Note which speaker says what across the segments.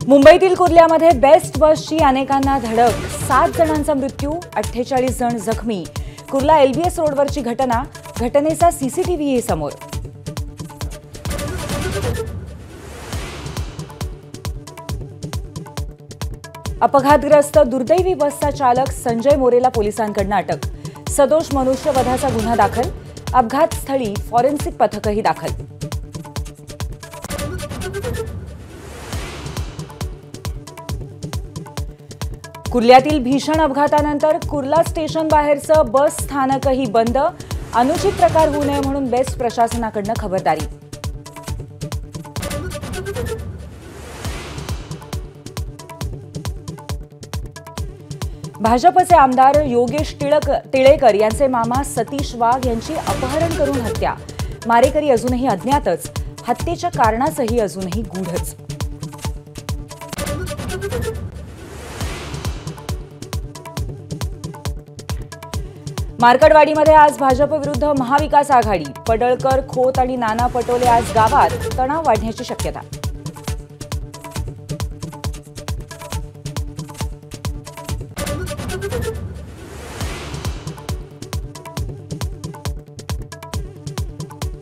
Speaker 1: मुंबईतील कुर्ल्यामध्ये बेस्ट बसची अनेकांना धडक, 7 जणांचा मृत्यू, 48 जण जखमी. कुर्ला एलबीएस रोडवरची घटना, घटनेचा सीसीटीव्ही समोर. अपघातग्रस्त दुर्दैवी बसचा चालक संजय मोरेला पोलिसांकडून अटक. सदोष मनुष्यवधाचा गुन्हा दाखल. अपघातस्थळी फॉरेन्सिक पथकही दाखल. कुर्ल्यातील भीषण अपघातानंतर कुर्ला स्टेशन बाहेरचं बस स्थानकही बंद. अनुचित प्रकार होऊ नये म्हणून बेस्ट प्रशासनाकडून खबरदारी. भाजपचे आमदार योगेश टिळेकर यांचे मामा सतीश वाघ यांची अपहरण करून हत्या. मारेकरी अजूनही अज्ञातच. हत्येच्या कारणाचंही अजूनही गूढच. मार्कडवाडीमध्ये आज भाजप विरुद्ध महाविकास आघाडी. पडळकर, खोत आणि नाना पटोले आज गावात. तणाव वाढण्याची शक्यता.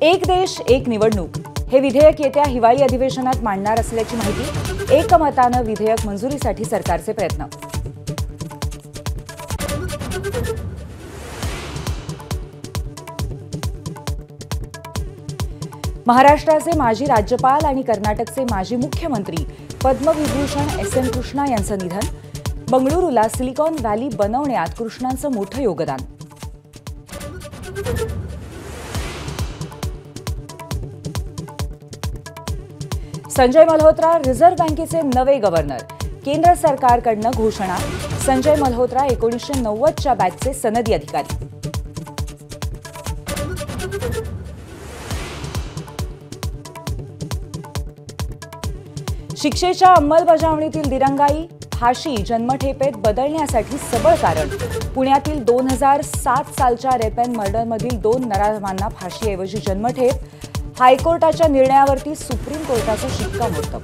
Speaker 1: एक देश एक निवडणूक हे विधेयक येत्या हिवाळी अधिवेशनात मांडणार असल्याची माहिती. एकमतानं विधेयक मंजुरीसाठी सरकारचे प्रयत्न. महाराष्ट्राचे माजी राज्यपाल आणि कर्नाटकचे माजी मुख्यमंत्री पद्मविभूषण SM कृष्णा यांचं निधन. बंगळुरूला सिलिकॉन व्हॅली बनवण्यात कृष्णांचं मोठं योगदान. संजय मल्होत्रा रिझर्व्ह बँकेचे नवे गव्हर्नर. केंद्र सरकारकडून घोषणा. संजय मल्होत्रा 1990च्या बॅचचे सनदी अधिकारी. शिक्षेच्या अंमलबजावणीतील दिरंगाई. फाशी जन्मठेपेत बदलण्यासाठी सबळ कारण. पुण्यातील 2007 सालच्या रेप अँड मर्डरमधील 2 नराधमांना फाशीऐवजी जन्मठेप. हायकोर्टाच्या निर्णयावरती सुप्रीम कोर्टाचा शिक्कामोर्तब.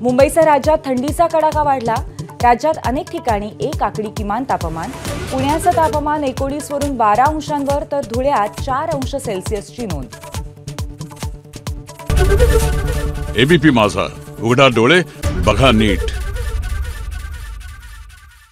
Speaker 1: मुंबईसह राज्यात थंडीचा कडाका वाढला. राज्यात अनेक ठिकाणी 1 आकडी किमान तापमान. पुण्याचं तापमान 19 वरून 12 अंशांवर तर धुळ्यात 4 अंश सेल्सिअसची नोंद.
Speaker 2: एबीपी माझा, उघडा डोळे बघा नीट.